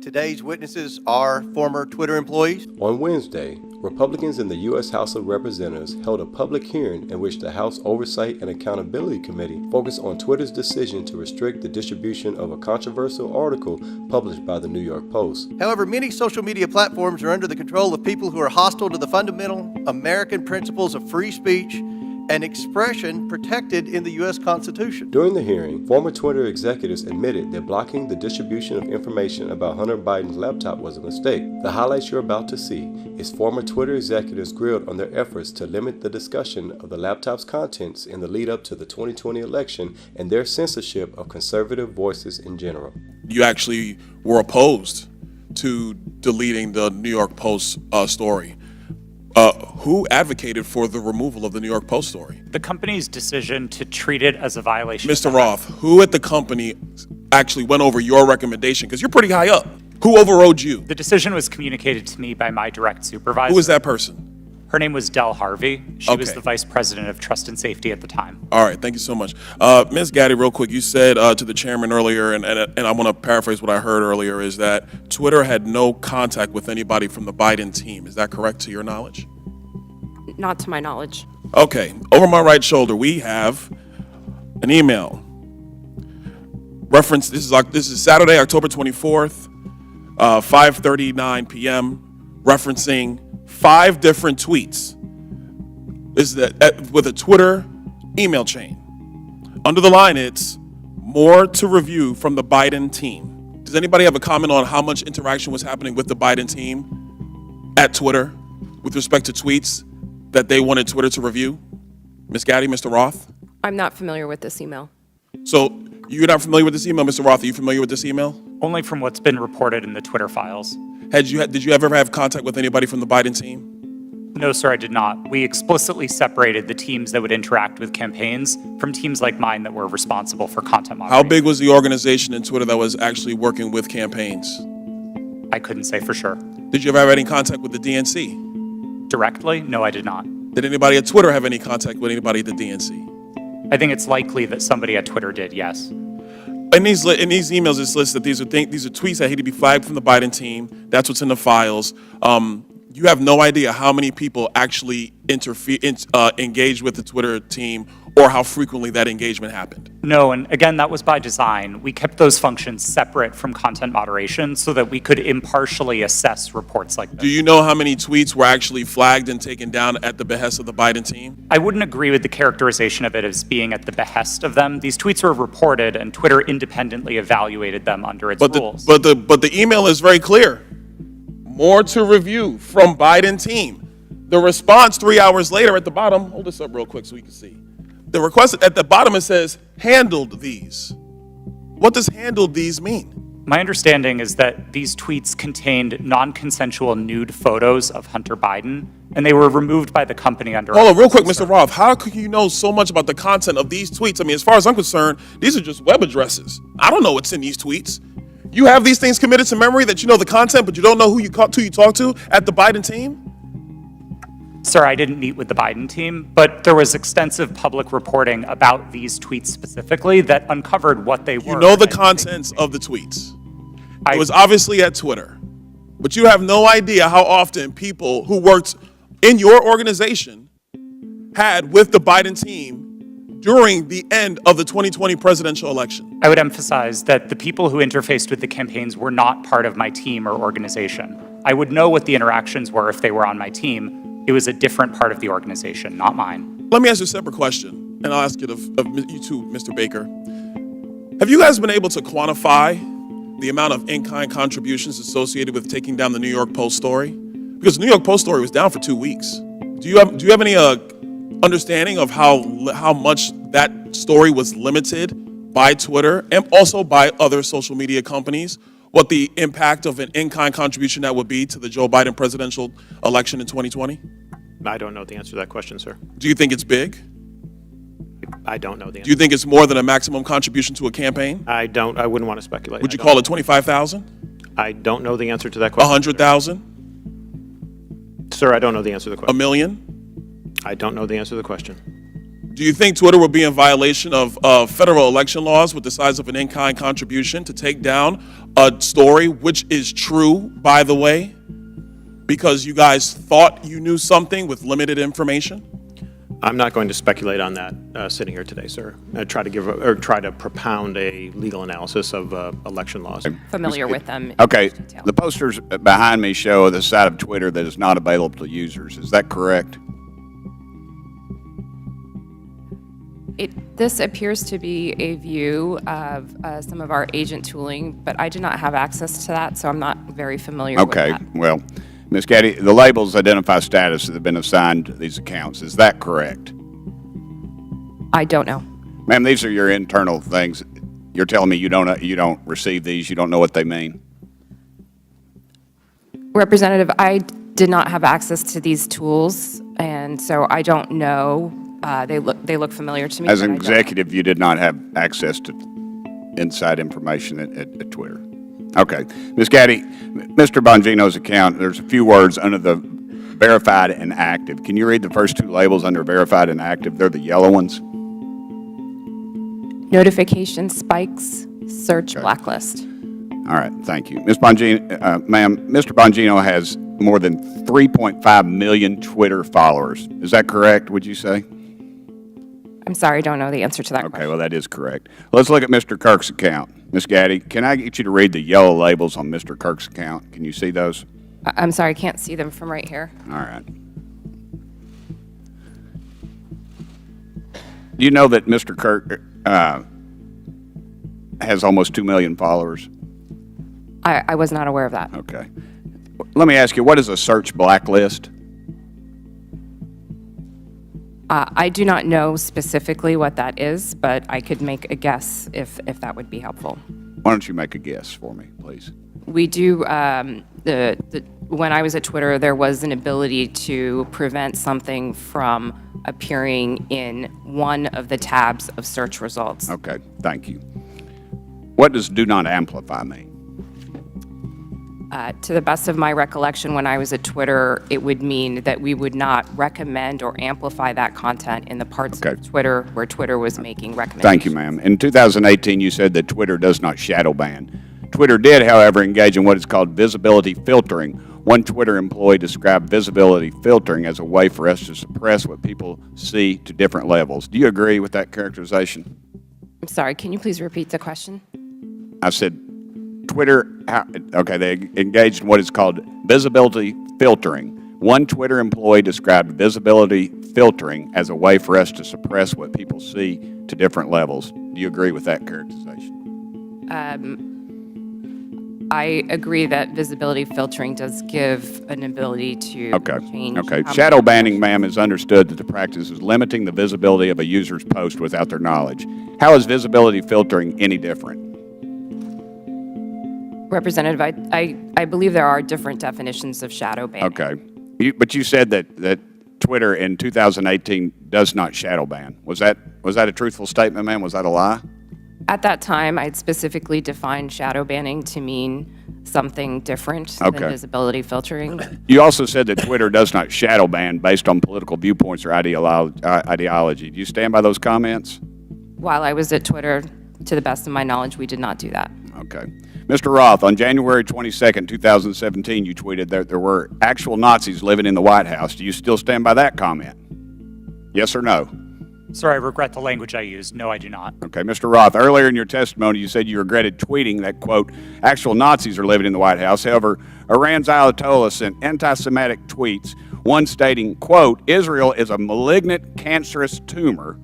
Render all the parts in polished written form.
Today's witnesses are former Twitter employees. On Wednesday, Republicans in the U.S. House of Representatives held a public hearing in which the House Oversight and Accountability Committee focused on Twitter's decision to restrict the distribution of a controversial article published by the New York Post. However, many social media platforms are under the control of people who are hostile to the fundamental American principles of free speech and expression protected in the U.S. Constitution. During the hearing, former Twitter executives admitted that blocking the distribution of information about Hunter Biden's laptop was a mistake. The highlights you're about to see is former Twitter executives grilled on their efforts to limit the discussion of the laptop's contents in the lead up to the 2020 election and their censorship of conservative voices in general. You actually were opposed to deleting the New York Post story. Who advocated for the removal of the New York Post story? The company's decision to treat it as a violation. Mr. Roth, who at the company actually went over your recommendation? Because you're pretty high up. Who overrode you? The decision was communicated to me by my direct supervisor. Who was that person? Her name was Del Harvey. She was Okay. the vice president of Trust and Safety at the time. All right, thank you so much. Ms. Gaddy, real quick, you said to the chairman earlier, and I want to paraphrase what I heard earlier, is that Twitter had no contact with anybody from the Biden team. Is that correct to your knowledge? Not to my knowledge. Okay, over my right shoulder, we have an email. Reference, this is Saturday, October 24th, 5:39 p.m., referencing 5 different tweets. This is with a Twitter email chain. Under the line, it's more to review from the Biden team. Does anybody have a comment on how much interaction was happening with the Biden team at Twitter with respect to tweets that they wanted Twitter to review? Ms. Gaddy, Mr. Roth? I'm not familiar with this email. So you're not familiar with this email, Mr. Roth? Are you familiar with this email? Only from what's been reported in the Twitter files. Did you ever have contact with anybody from the Biden team? No, sir, I did not. We explicitly separated the teams that would interact with campaigns from teams like mine that were responsible for content moderation. How big was the organization in Twitter that was actually working with campaigns? I couldn't say for sure. Did you ever have any contact with the DNC? Directly? No, I did not. Did anybody at Twitter have any contact with anybody at the DNC? I think it's likely that somebody at Twitter did, yes. In these emails, it's listed that these are tweets that had to be flagged from the Biden team. That's what's in the files. You have no idea how many people actually engaged with the Twitter team or how frequently that engagement happened. No, and again, that was by design. We kept those functions separate from content moderation so that we could impartially assess reports like this. Do you know how many tweets were actually flagged and taken down at the behest of the Biden team? I wouldn't agree with the characterization of it as being at the behest of them. These tweets were reported and Twitter independently evaluated them under its rules. But the email is very clear. More to review from Biden team. The response 3 hours later at the bottom, hold this up real quick so we can see. The request at the bottom, it says, handled these. What does handled these mean? My understanding is that these tweets contained non-consensual nude photos of Hunter Biden, and they were removed by the company under... Hold on, real quick, Mr. Roth. How could you know so much about the content of these tweets? I mean, as far as I'm concerned, these are just web addresses. I don't know what's in these tweets. You have these things committed to memory that you know the content, but you don't know who you talk to at the Biden team? Sir, I didn't meet with the Biden team, but there was extensive public reporting about these tweets specifically that uncovered what they were. You know the contents of the tweets. It was obviously at Twitter, but you have no idea how often people who worked in your organization had with the Biden team during the end of the 2020 presidential election. I would emphasize that the people who interfaced with the campaigns were not part of my team or organization. I would know what the interactions were if they were on my team. It was a different part of the organization, not mine. Let me ask you a separate question, and I'll ask it of you too, Mr. Baker. Have you guys been able to quantify the amount of in-kind contributions associated with taking down the New York Post story? Because the New York Post story was down for 2 weeks. Do you have any understanding of how much that story was limited by Twitter and also by other social media companies? What the impact of an in-kind contribution that would be to the Joe Biden presidential election in 2020? I don't know the answer to that question, sir. Do you think it's big? I don't know the answer. Do you think it's more than a maximum contribution to a campaign? I wouldn't want to speculate. Would you call it 25,000? I don't know the answer to that question. 100,000? Sir, I don't know the answer to the question. $1 million? I don't know the answer to the question. Do you think Twitter will be in violation of federal election laws with the size of an in-kind contribution to take down a story, which is true, by the way, because you guys thought you knew something with limited information? I'm not going to speculate on that sitting here today, sir. Try to propound a legal analysis of election laws. Familiar with them. in Okay, detail. the posters behind me show the side of Twitter that is not available to users. Is that correct? This appears to be a view of some of our agent tooling, but I do not have access to that, so I'm not very familiar with Okay, that. well, Ms. Gaddy, the labels identify status that have been assigned to these accounts. Is that correct? I don't know. Ma'am, these are your internal things. You're telling me you don't receive these, you don't know what they mean? Representative, I did not have access to these tools, and so I don't know. They look familiar to me. As but an I don't know. executive, you did not have access to inside information at Twitter. Okay. Ms. Gaddy, Mr. Bongino's account, there's a few words under the verified and active. Can you read the first two labels under verified and active? They're the yellow ones. Notification spikes, search blacklist. All right, thank you. Ms. Bongino, ma'am, Mr. Bongino has more than 3.5 million Twitter followers. Is that correct, would you say? I'm sorry, I don't know the answer to that Okay, question. well, that is correct. Let's look at Mr. Kirk's account. Ms. Gaddy, can I get you to read the yellow labels on Mr. Kirk's account? Can you see those? I'm sorry, I can't see them from right here. All right. Do you know that Mr. Kirk has almost 2 million followers? I was not aware of that. Okay. Let me ask you, what is a search blacklist? I do not know specifically what that is, but I could make a guess if that would be helpful. Why don't you make a guess for me, please? We do, when I was at Twitter, there was an ability to prevent something from appearing in one of the tabs of search results. Okay, thank you. What does do not amplify mean? To the best of my recollection, when I was at Twitter, it would mean that we would not recommend or amplify that content in the parts Okay. of Twitter where Twitter was making recommendations. Thank you, ma'am. In 2018, you said that Twitter does not shadow ban. Twitter did, however, engage in what is called visibility filtering. One Twitter employee described visibility filtering as a way for us to suppress what people see to different levels. Do you agree with that characterization? I'm sorry, can you please repeat the question? I said Twitter, okay, they engaged in what is called visibility filtering. One Twitter employee described visibility filtering as a way for us to suppress what people see to different levels. Do you agree with that characterization? I agree that visibility filtering does give an ability to change. Okay. how Shadow many- banning, ma'am, is understood that the practice is limiting the visibility of a user's post without their knowledge. How is visibility filtering any different? Representative, I believe there are different definitions of shadow banning. Okay. But you said that Twitter in 2018 does not shadow ban. Was that a truthful statement, ma'am? Was that a lie? At that time, I'd specifically defined shadow banning to mean something different than Okay. visibility filtering. You also said that Twitter does not shadow ban based on political viewpoints or ideology. Do you stand by those comments? While I was at Twitter, to the best of my knowledge, we did not do that. Okay. Mr. Roth, on January 22nd, 2017, you tweeted that there were actual Nazis living in the White House. Do you still stand by that comment? Yes or no? Sir, I regret the language I used. No, I do not. Okay, Mr. Roth, earlier in your testimony, you said you regretted tweeting that, quote, actual Nazis are living in the White House. However, Iran's Ayatollah sent anti-Semitic tweets, one stating, quote, Israel is a malignant, cancerous tumor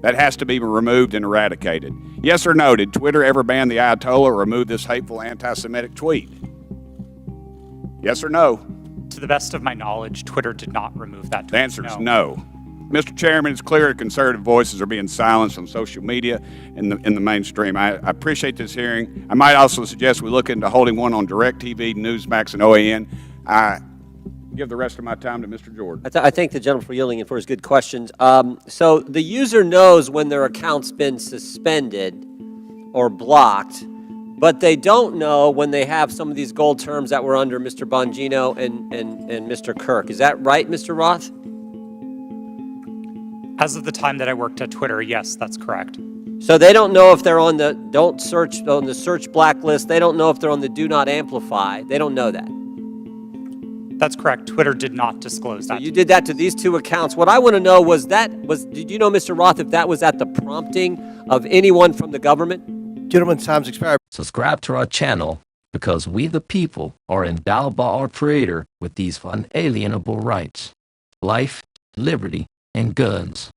that has to be removed and eradicated. Yes or no, did Twitter ever ban the Ayatollah or remove this hateful anti-Semitic tweet? Yes or no? To the best of my knowledge, Twitter did not remove that tweet. The answer is no. Mr. Chairman, it's clear that conservative voices are being silenced on social media in the mainstream. I appreciate this hearing. I might also suggest we look into holding one on DirecTV, Newsmax, and OAN. I give the rest of my time to Mr. Jordan. I thank the gentleman for yielding and for his good questions. So the user knows when their account's been suspended or blocked, but they don't know when they have some of these gold terms that were under Mr. Bongino and Mr. Kirk. Is that right, Mr. Roth? As of the time that I worked at Twitter, yes, that's correct. So they don't know if they're on the don't search on the search blacklist. They don't know if they're on the do not amplify. They don't know that. That's correct. Twitter did not disclose that. You did that to these two accounts. What I want to know did you know, Mr. Roth, if that was at the prompting of anyone from the government? Gentlemen, time's expired. Subscribe to our channel because we the people are endowed by our Creator with these unalienable rights: life, liberty, and guns.